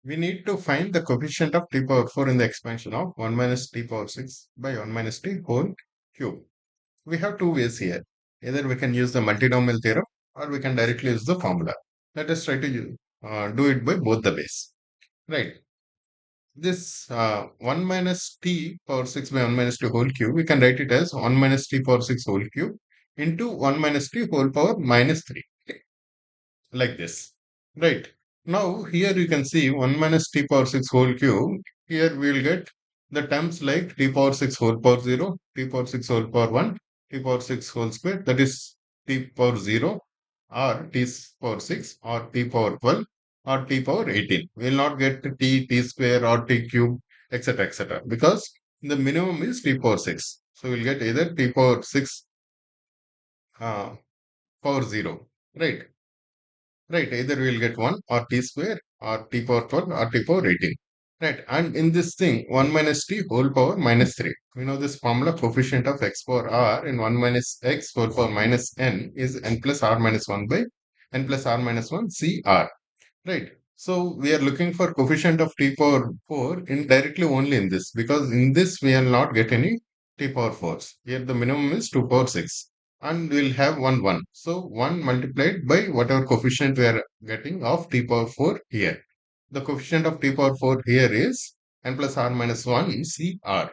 We need to find the coefficient of t power 4 in the expansion of 1 minus t power 6 by 1 minus t whole cube. We have two ways here. Either we can use the multinomial theorem or we can directly use the formula. Let us try to do it by both the ways. Right. This 1 minus t power 6 by 1 minus t whole cube, we can write it as 1 minus t power 6 whole cube into 1 minus t whole power minus 3. Like this. Right. Now here you can see 1 minus t power 6 whole cube. Here we will get the terms like t power 6 whole power 0, t power 6 whole power 1, t power 6 whole square, that is t power 0, or t power 6, or t power 12, or t power 18. We will not get t square, or t cube, etc. etc. because the minimum is t power 6. So we'll get either t power 6 uh, power 0. Right. Right, either we'll get 1 or t square or t power 12 or t power 18. Right, and in this thing, 1 minus t whole power minus 3. We know this formula coefficient of x power r in 1 minus x whole power minus n is n plus r minus 1 by n plus r minus 1 c r. Right, so we are looking for coefficient of t power 4 in directly only in this, because in this we will not get any t power 4s. Here the minimum is 2 power 6 and we'll have 1 1. So 1 multiplied by whatever coefficient we are getting of t power 4 here. The coefficient of t power 4 here is n plus r minus 1 c r.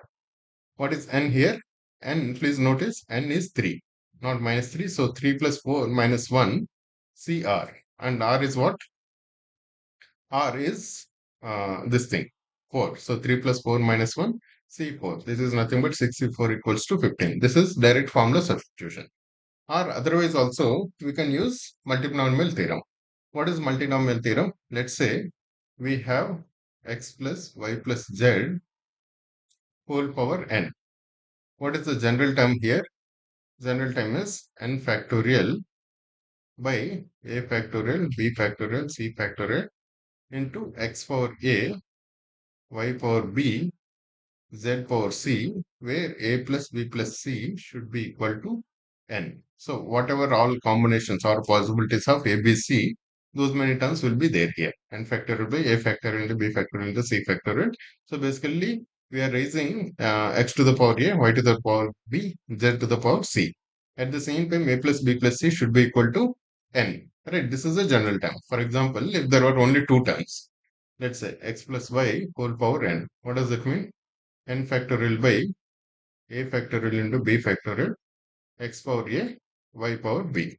What is n here? N, please notice, n is 3, not minus 3. So 3 plus 4 minus 1 c r. And r is what? R is this thing 4. So 3 plus 4 minus 1 C4. This is nothing but 64 equals to 15. This is direct formula substitution. Or otherwise also we can use multinomial theorem. What is multinomial theorem? Let's say we have x plus y plus z whole power n. What is the general term here? General term is n factorial by a factorial, b factorial, c factorial into x power a, y power b, z power c, where a plus b plus c should be equal to n. So whatever all combinations or possibilities of a, b, c, those many terms will be there here. n factorial by a factorial into b factorial into c factorial. So basically we are raising x to the power a, y to the power b, z to the power c. At the same time, a plus b plus c should be equal to n. Right? This is a general term. For example, if there were only two terms, let's say x plus y whole power n. What does it mean? N factorial by a factorial into b factorial x power a y power b.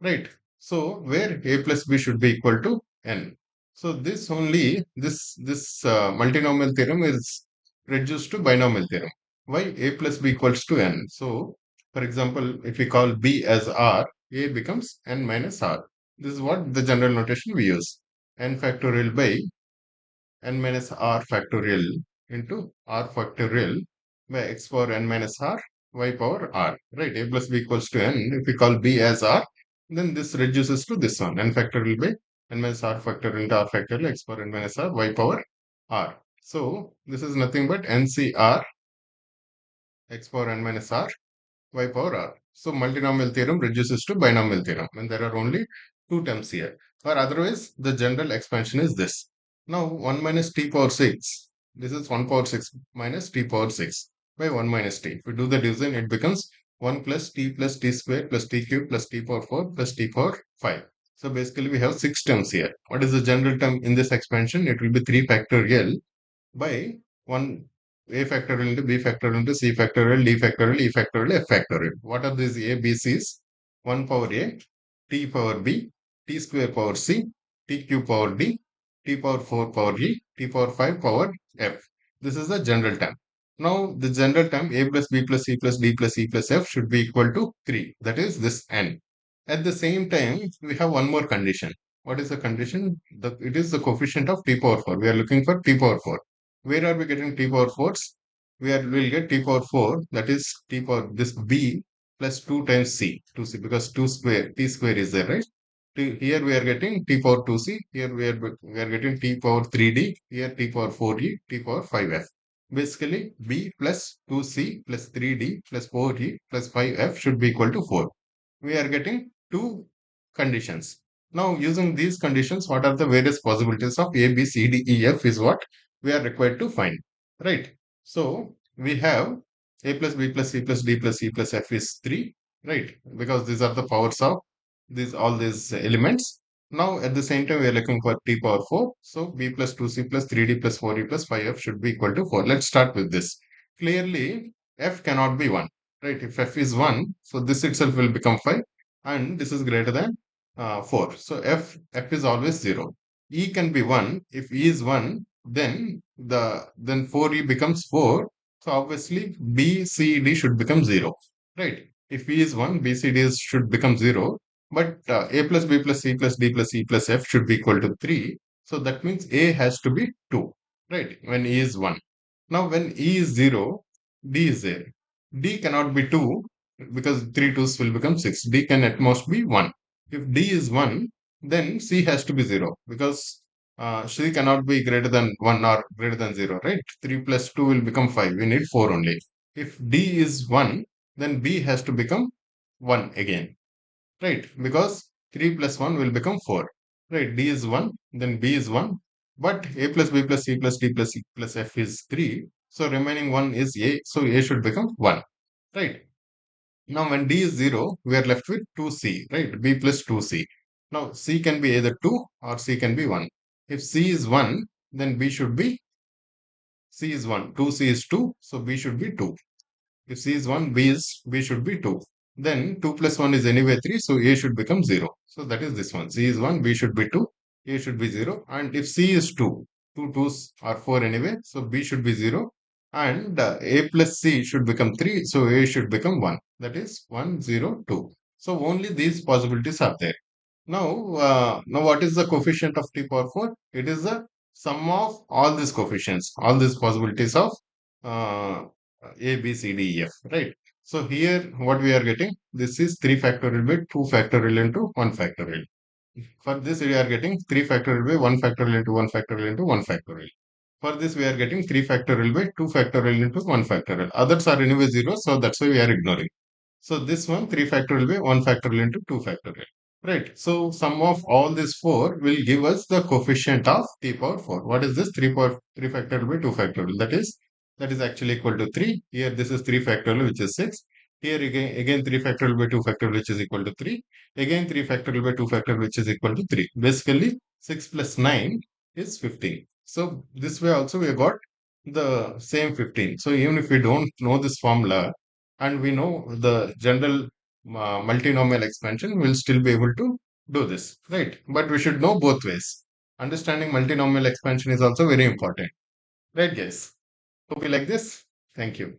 Right. So where a plus b should be equal to n. So this only this multinomial theorem is reduced to binomial theorem. Why a plus b equals to n? So for example, if we call b as r, a becomes n minus r. This is what the general notation we use. N factorial by n minus r factorial into r factorial by x power n minus r y power r. Right, a plus b equals to n. If we call b as r, then this reduces to this one, n factorial by n minus r factorial into r factorial x power n minus r y power r. So this is nothing but ncr x power n minus r y power r. So multinomial theorem reduces to binomial theorem when there are only two terms here. Or otherwise, the general expansion is this. Now 1 minus t power 6. This is 1 power 6 minus t power 6 by 1 minus t. If we do the division, it becomes 1 plus t square plus t cube plus t power 4 plus t power 5. So basically we have 6 terms here. What is the general term in this expansion? It will be 3 factorial by 1 a factorial into b factorial into c factorial, d factorial, e factorial, f factorial. What are these a, b, c's? 1 power a, t power b, t square power c, t cube power d, t power 4 power e, t power 5 power f. This is the general term. Now the general term a plus b plus c plus d plus e plus f should be equal to 3. That is this n. At the same time, we have one more condition. What is the condition? It is the coefficient of t power 4. We are looking for t power 4. Where are we getting t power 4s? We'll get t power 4, that is t power this b plus 2 times c, 2c, because 2 square, t square is there, right? Here we are getting t power 2c, here we are getting t power 3d, here t power 4e, t power 5f. Basically, b plus 2c plus 3d plus 4e plus 5f should be equal to 4. We are getting two conditions. Now, using these conditions, what are the various possibilities of A, B, C, D, E, F is what we are required to find, right? So, we have A plus B plus C plus D plus E plus F is 3, right? Because these are the powers of all these elements. Now, at the same time, we are looking for T power 4. So, B plus 2C plus 3D plus 4E plus 5F should be equal to 4. Let's start with this. Clearly, F cannot be 1, right? If F is 1, so this itself will become 5 and this is greater than 4. So f is always 0. E can be 1. If E is 1, then 4E becomes 4. So obviously B, C, D should become 0. Right? If E is 1, B, C, D should become 0. But A plus B plus C plus D plus E plus F should be equal to 3. So that means A has to be 2. Right? When E is 1. Now when E is 0, D is there. D cannot be 2 because 3 twos will become 6. D can at most be 1. If D is 1, then C has to be 0 because C cannot be greater than 1 or greater than 0, right? 3 plus 2 will become 5. We need 4 only. If D is 1, then B has to become 1 again, right? Because 3 plus 1 will become 4, right? D is 1, then B is 1. But A plus B plus C plus D plus E plus F is 3. So remaining 1 is A. So A should become 1, right? Now, when D is 0, we are left with 2C, right? B plus 2C. Now, C can be either 2 or C can be 1. If C is 1, then B should be C is 1. 2C is 2, so B should be 2. If C is 1, B should be 2. Then 2 plus 1 is anyway 3, so A should become 0. So that is this one. C is 1, B should be 2, A should be 0. And if C is 2, 2 twos are 4 anyway, so B should be 0. And A plus C should become 3, so A should become 1. That is 1, 0, 2. So only these possibilities are there. Now what is the coefficient of t power 4? It is the sum of all these coefficients, all these possibilities of uh, A, B, C, D, E, F, right? So here what we are getting, this is 3 factorial by 2 factorial into 1 factorial. For this we are getting 3 factorial by 1 factorial into 1 factorial into 1 factorial. For this we are getting 3 factorial by 2 factorial into 1 factorial. Others are anyway 0, so that's why we are ignoring. So this one 3 factorial by 1 factorial into 2 factorial. Right. So sum of all these four will give us the coefficient of t power 4. What is this? 3 power 3 factorial by 2 factorial. That is actually equal to 3. Here this is 3 factorial which is 6. Here again 3 factorial by 2 factorial which is equal to 3. Again 3 factorial by 2 factorial which is equal to 3. Basically 6 plus 9 is 15. So this way also we have got the same 15. So even if we don't know this formula and we know the general multinomial expansion, we'll still be able to do this, right? But we should know both ways. Understanding multinomial expansion is also very important, right, guys? Hope you like this. Thank you.